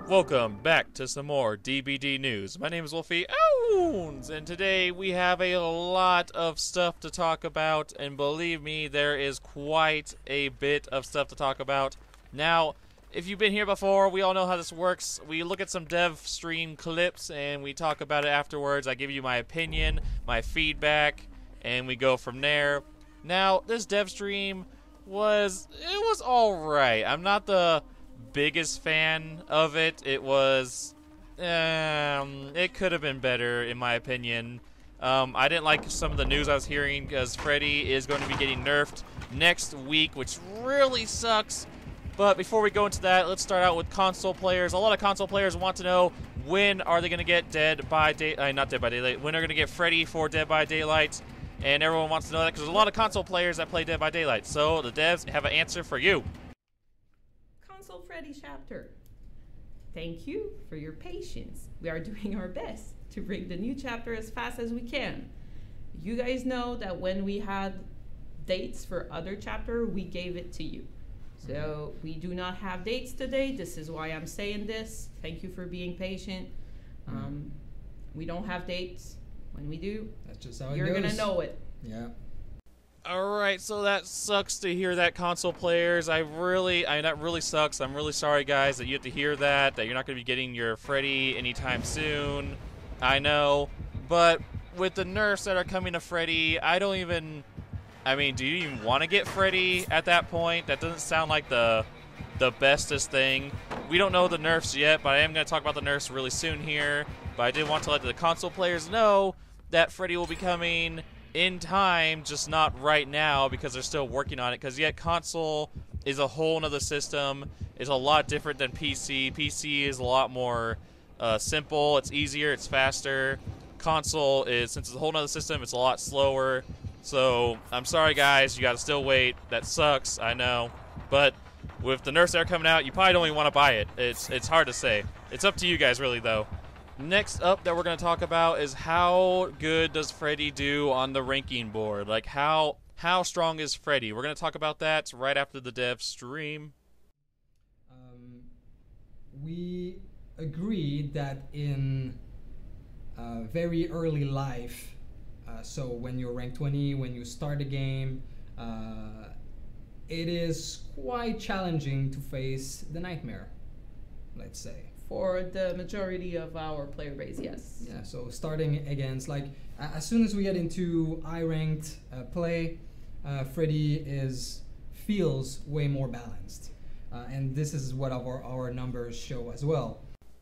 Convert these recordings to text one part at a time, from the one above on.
Welcome back to some more DBD news. My name is Wolfyowns, and today we have a lot of stuff to talk about, and believe me, there is quite a bit of stuff to talk about. Now, if you've been here before, we all know how this works. We look at some dev stream clips, and we talk about it afterwards. I give you my opinion, my feedback, and we go from there. Now, this dev stream was alright. I'm not the biggest fan of it. It was it could have been better in my opinion. I didn't like some of the news I was hearing because Freddy is going to be getting nerfed next week, which really sucks. But before we go into that, let's start out with console players. A lot of console players want to know when are they going to get Dead by Daylight, not Dead by Daylight, when are they going to get Freddy for Dead by Daylight, and everyone wants to know that because there's a lot of console players that play Dead by Daylight. So the devs have an answer for you. Freddy chapter. Thank you for your patience. We are doing our best to bring the new chapter as fast as we can. You guys know that when we had dates for other chapter, we gave it to you. So we do not have dates today. This is why I'm saying this. Thank you for being patient. We don't have dates. When we do, that's just how it goes. You're gonna know it. Yeah. Alright, so that sucks to hear that, console players. That really sucks. I'm really sorry, guys, that you have to hear that you're not going to be getting your Freddy anytime soon. I know. But with the nerfs that are coming to Freddy, do you even want to get Freddy at that point? That doesn't sound like the bestest thing. We don't know the nerfs yet, but I am going to talk about the nerfs really soon here. But I did want to let the console players know that Freddy will be coming in time, just not right now because they're still working on it, because yet console is a whole nother system. It's a lot different than PC. PC is a lot more simple, it's easier, it's faster. Console is, since it's a whole nother system, it's a lot slower. So I'm sorry guys, you gotta still wait. That sucks, I know, but with the nerfs that are coming out, you probably don't even want to buy it. It's hard to say. It's up to you guys really though. Next up that we're going to talk about is how good does Freddy do on the ranking board? Like how strong is Freddy? We're going to talk about that right after the dev stream. We agreed that in very early life, so when you're rank 20, when you start a game, it is quite challenging to face the nightmare, let's say. For the majority of our player base, yes. Yeah, so starting against, as soon as we get into I-ranked play, Freddy feels way more balanced. And this is what our numbers show as well.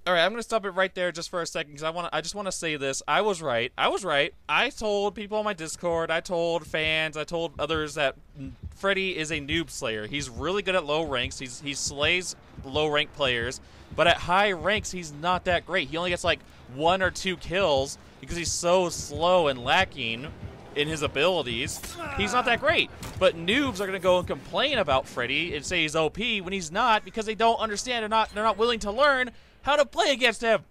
Alright, I'm going to stop it right there just for a second because I just want to say this. I was right. I told people on my Discord, I told fans, I told others that Freddy is a noob slayer. He's really good at low ranks. He slays low rank players. But at high ranks, he's not that great. He only gets like 1 or 2 kills because he's so slow and lacking in his abilities. He's not that great. But noobs are going to go and complain about Freddy and say he's OP when he's not because they don't understand. They're not willing to learn how to play against him.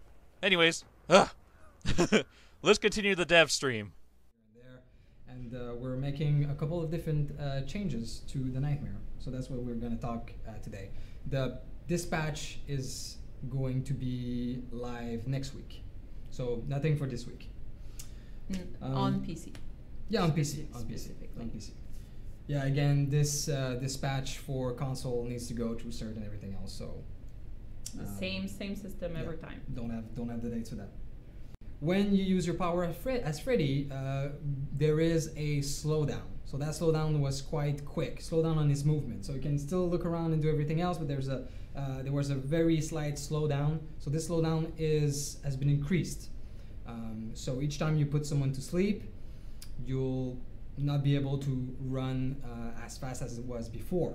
Anyways, let's continue the dev stream. And we're making a couple of different changes to the nightmare. So that's what we're going to talk today. The dispatch is going to be live next week, so nothing for this week. On PC. Yeah, on PC. On PC. Yeah, again, this dispatch for console needs to go through CERT and everything else. So the same system every time. Don't have the dates for that. When you use your power as Freddy, there is a slowdown. So that slowdown was quite quick. Slowdown on his movement. So you can still look around and do everything else, but there was a very slight slowdown. So this slowdown has been increased. So each time you put someone to sleep, you'll not be able to run as fast as it was before.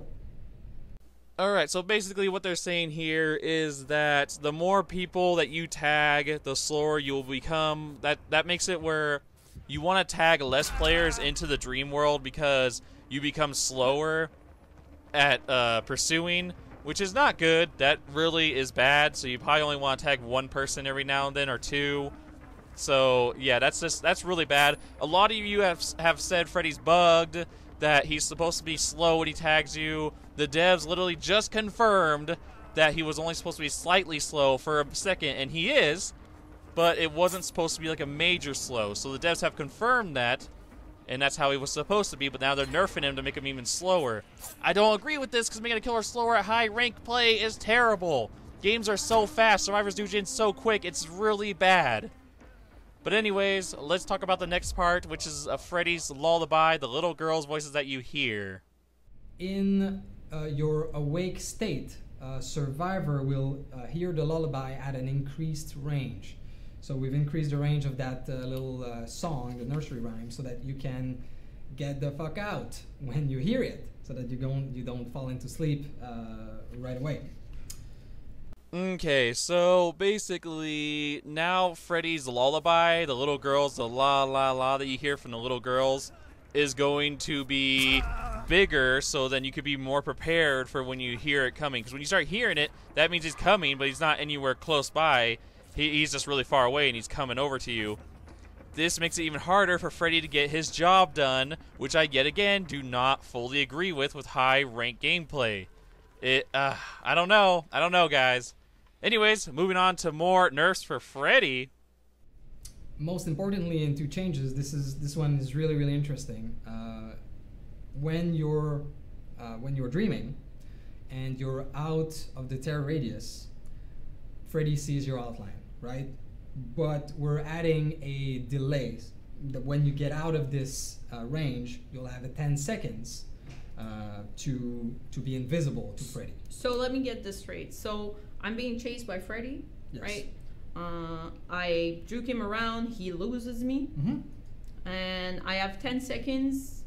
Alright, so basically what they're saying here is that the more people that you tag, the slower you'll become. That makes it where you want to tag less players into the dream world because you become slower at pursuing, which is not good. That really is bad, so you probably only want to tag 1 person every now and then or 2. So yeah, that's really bad. A lot of you have said Freddy's bugged, that he's supposed to be slow when he tags you. The devs literally just confirmed that he was only supposed to be slightly slow for a second, and he is, but it wasn't supposed to be like a major slow. So the devs have confirmed that, and that's how he was supposed to be, but now they're nerfing him to make him even slower. I don't agree with this, because making a killer slower at high rank play is terrible. Games are so fast, survivors do gens so quick, it's really bad. But anyways, let's talk about the next part, which is Freddy's Lullaby, the little girl's voices that you hear. In your awake state, survivor will hear the lullaby at an increased range. So we've increased the range of that little song, the nursery rhyme, so that you can get the fuck out when you hear it, so that you don't fall into sleep right away. Okay, so basically, now Freddy's Lullaby, the little girls, the la la la that you hear from the little girls, is going to be bigger, so then you could be more prepared for when you hear it coming. Because when you start hearing it, that means he's coming, but he's not anywhere close by. He's just really far away, and he's coming over to you. This makes it even harder for Freddy to get his job done, which I, yet again, do not fully agree with high rank gameplay. I don't know. I don't know, guys. Anyways, moving on to more nerfs for Freddy. Most importantly, in 2 changes, this one is really interesting. When you're dreaming and you're out of the terror radius, Freddy sees your outline, right? But we're adding a delay. That when you get out of this range, you'll have a 10 seconds to be invisible to Freddy. So let me get this straight. So I'm being chased by Freddy, Yes. right? I juke him around, he loses me, and I have 10 seconds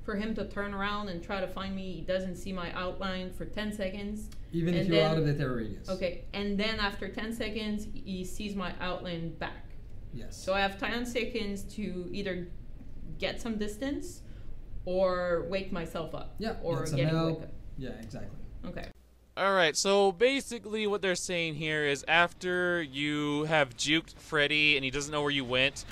for him to turn around and try to find me. He doesn't see my outline for 10 seconds. Even if you're out of the terror radius. Okay, and then after 10 seconds, he sees my outline back. Yes. So I have 10 seconds to either get some distance or wake myself up. Yeah, or get get some him help. wake up. Yeah, exactly. Okay. Alright, so basically what they're saying here is after you have juked Freddy and he doesn't know where you went,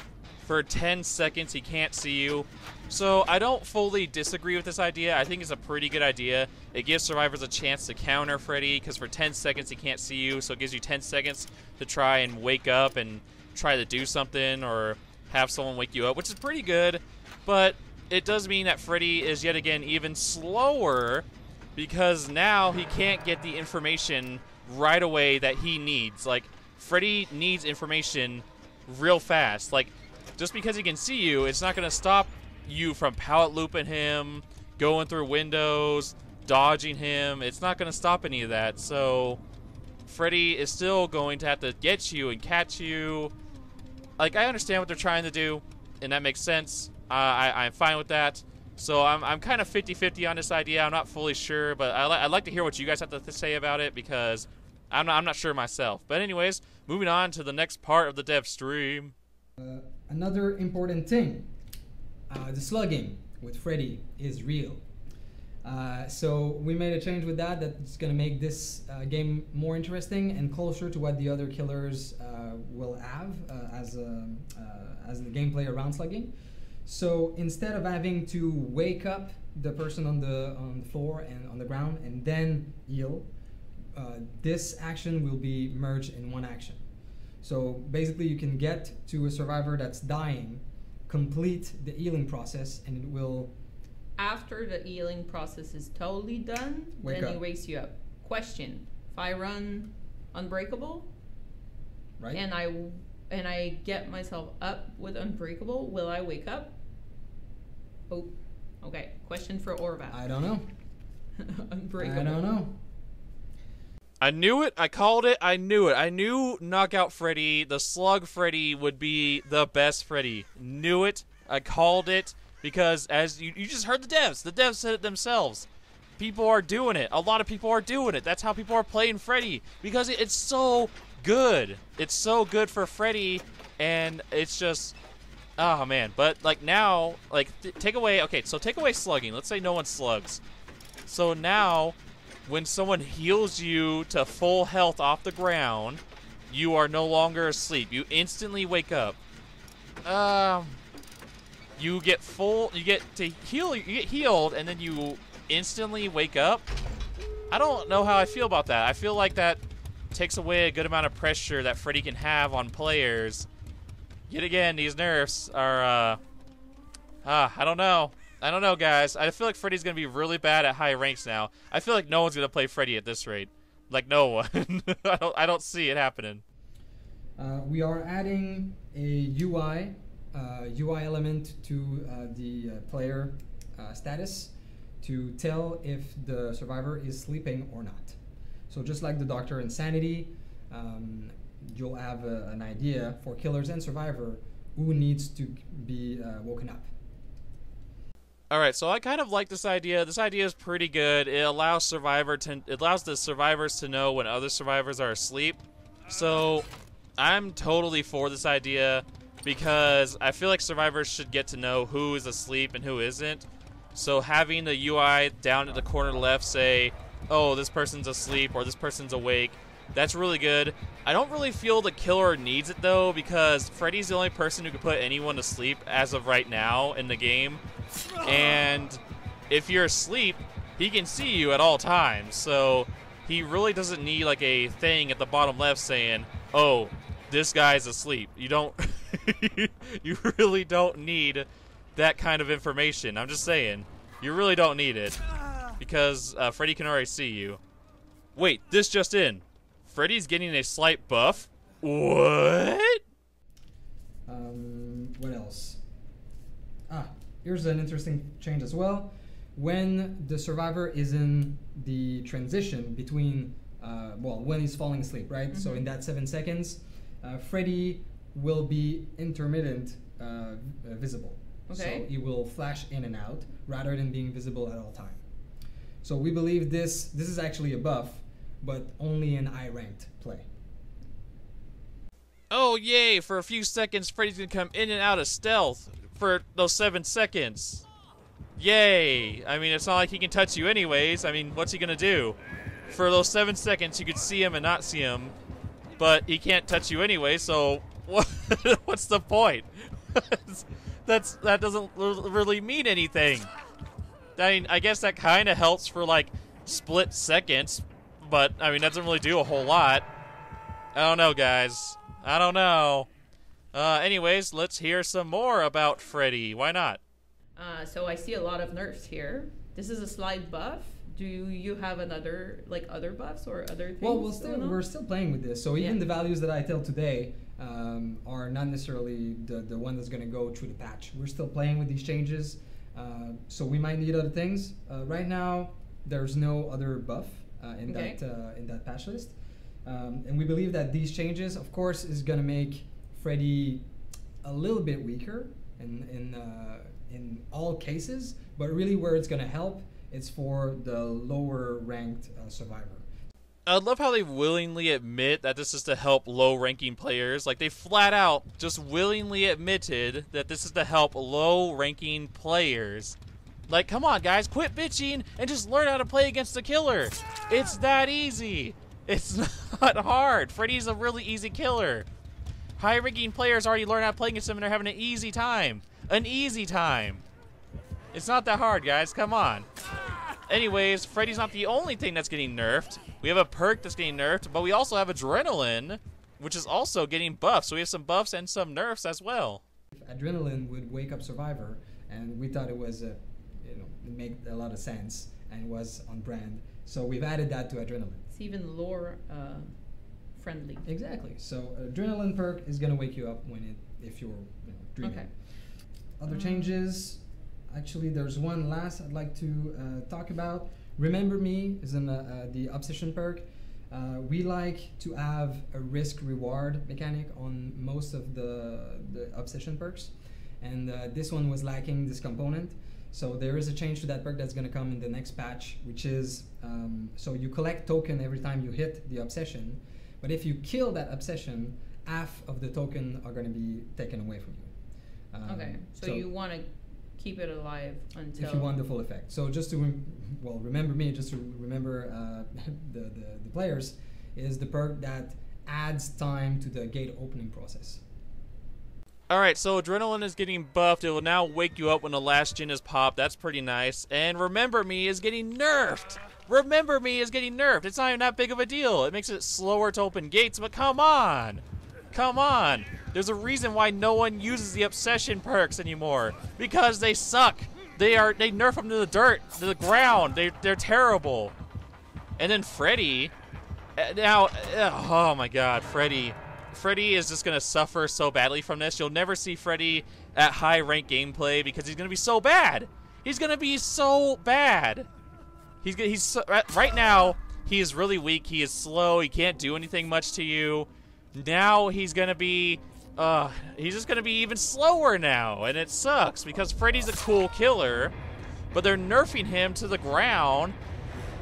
for 10 seconds he can't see you. So I don't fully disagree with this idea. I think it's a pretty good idea. It gives survivors a chance to counter Freddy, because for 10 seconds he can't see you, so it gives you 10 seconds to try and wake up and try to do something or have someone wake you up, which is pretty good. But it does mean that Freddy is yet again even slower, because now he can't get the information right away that he needs. Like, Freddy needs information real fast. Like, just because he can see you, it's not going to stop you from pallet looping him, going through windows, dodging him. It's not going to stop any of that. So Freddy is still going to have to get you and catch you. Like, I understand what they're trying to do, and that makes sense. I'm fine with that. So I'm kind of 50-50 on this idea. I'm not fully sure, but I'd like to hear what you guys have to say about it, because I'm not sure myself. But anyways, moving on to the next part of the dev stream. Another important thing, the slugging with Freddy is real. So we made a change with that's going to make this game more interesting and closer to what the other killers will have as the gameplay around slugging. So instead of having to wake up the person on the floor and on the ground and then heal, this action will be merged in one action. So basically you can get to a survivor that's dying, complete the healing process, and it will... After the healing process is totally done, then he wakes you up. Question: if I run Unbreakable, right, and I get myself up with Unbreakable, will I wake up? Oh, okay. Question for Orvat. I don't know. Unbreakable. I don't know. I knew it. I called it. I knew it. I knew Knockout Freddy, the Slug Freddy, would be the best Freddy. Knew it. I called it. Because, as you just heard the devs said it themselves. People are doing it. A lot of people are doing it. That's how people are playing Freddy. Because it's so good. It's so good for Freddy, and it's just, oh man. But, like, now, like, take away slugging. Let's say no one slugs. So now, when someone heals you to full health off the ground, you are no longer asleep. You instantly wake up. You get healed, and then you instantly wake up. I don't know how I feel about that. I feel like that takes away a good amount of pressure that Freddy can have on players. Yet again, these nerfs are, I don't know. I don't know, guys. I feel like Freddy's going to be really bad at high ranks now. I feel like no one's going to play Freddy at this rate. Like, no one. I don't see it happening. We are adding a UI element to the player status to tell if the survivor is sleeping or not. So just like the Doctor Insanity, you'll have an idea for killers and survivor who needs to be woken up. Alright, so I kind of like this idea. This idea is pretty good. It allows the survivors to know when other survivors are asleep. So I'm totally for this idea because I feel like survivors should get to know who is asleep and who isn't. So having the UI down at the corner left say, oh, this person's asleep or this person's awake, that's really good. I don't really feel the killer needs it though, because Freddy's the only person who can put anyone to sleep as of right now in the game. And if you're asleep, he can see you at all times. So he really doesn't need like a thing at the bottom left saying, oh, this guy's asleep. You don't you really don't need that kind of information. I'm just saying, you really don't need it because Freddy can already see you. Wait, this just in. Freddy's getting a slight buff? What? What else? Here's an interesting change as well. When the survivor is in the transition between, when he's falling asleep, right? Mm-hmm. So in that 7 seconds, Freddy will be intermittent visible. Okay. So he will flash in and out rather than being visible at all time. So we believe this is actually a buff, but only in high-ranked play. Oh, yay! For a few seconds, Freddy's gonna come in and out of stealth for those 7 seconds. Yay! I mean, it's not like he can touch you anyways. I mean, what's he gonna do? For those 7 seconds, you could see him and not see him, but he can't touch you anyway, so what's the point? That doesn't really mean anything. I mean, I guess that kind of helps for, like, split seconds, but, I mean, that doesn't really do a whole lot. I don't know, guys. I don't know. Anyways, let's hear some more about Freddy. Why not? So I see a lot of nerfs here. This is a slight buff. Do you have other buffs or other things? Well, we're still playing with this. So even the values that I tell today are not necessarily the one that's going to go through the patch. We're still playing with these changes. So we might need other things. Right now, there's no other buff in that patch list. And we believe that these changes, of course, is going to make Freddy a little bit weaker in all cases, but really where it's going to help, it's for the lower ranked survivor. I love how they willingly admit that this is to help low-ranking players. Like, they flat out just willingly admitted that this is to help low-ranking players. Like, come on, guys, quit bitching and just learn how to play against the killer. It's that easy. It's not hard. Freddy's a really easy killer. High-ranking players already learn how to play against him and they're having an easy time. An easy time. It's not that hard, guys. Come on. Anyways, Freddy's not the only thing that's getting nerfed. We have a perk that's getting nerfed, but we also have adrenaline, which is also getting buffed. So we have some buffs and some nerfs as well. Adrenaline would wake up survivor, and we thought it was, it made a lot of sense and was on brand. So we've added that to adrenaline. It's even lore friendly. Exactly. So adrenaline perk is gonna wake you up if you're dreaming. Okay. Other changes. Actually, there's one last I'd like to talk about. Remember Me is in the Obsession perk. We like to have a risk-reward mechanic on most of the Obsession perks, and this one was lacking this component. So there is a change to that perk that's going to come in the next patch, which is, so you collect token every time you hit the Obsession, but if you kill that Obsession, half of the token are going to be taken away from you. Okay, so you want to keep it alive until... If you want the full effect. So just to, remember me, just to remember the players, is the perk that adds time to the gate opening process. Alright, so Adrenaline is getting buffed. It will now wake you up when the last gen is popped. That's pretty nice. And Remember Me is getting nerfed. Remember Me is getting nerfed. It's not even that big of a deal. It makes it slower to open gates, but come on. Come on. There's a reason why no one uses the obsession perks anymore. Because they suck. They nerf them to the dirt, to the ground. They're terrible. And then Freddy, now, oh my god, Freddy is just going to suffer so badly from this. You'll never see Freddy at high rank gameplay because he's going to be so bad. He's going to be so bad. Right now, he is really weak. He is slow. He can't do anything much to you. Now he's going to be, he's just going to be even slower now. And it sucks because Freddy's a cool killer, but they're nerfing him to the ground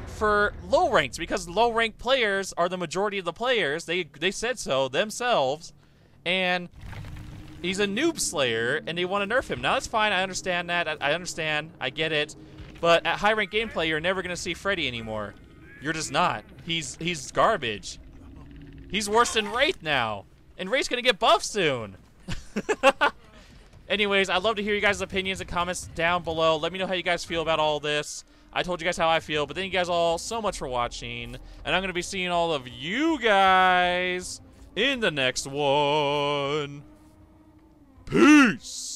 for low ranks because low rank players are the majority of the players. They said so themselves, and he's a noob slayer, and they want to nerf him. Now that's fine. I understand that. I understand. I get it. But at high rank gameplay, you're never gonna see Freddy anymore. You're just not. He's garbage. He's worse than Wraith now, and Wraith's gonna get buffed soon. Anyways, I'd love to hear you guys' opinions and comments down below. Let me know how you guys feel about all this. I told you guys how I feel, but thank you guys all so much for watching. And I'm going to be seeing all of you guys in the next one. Peace!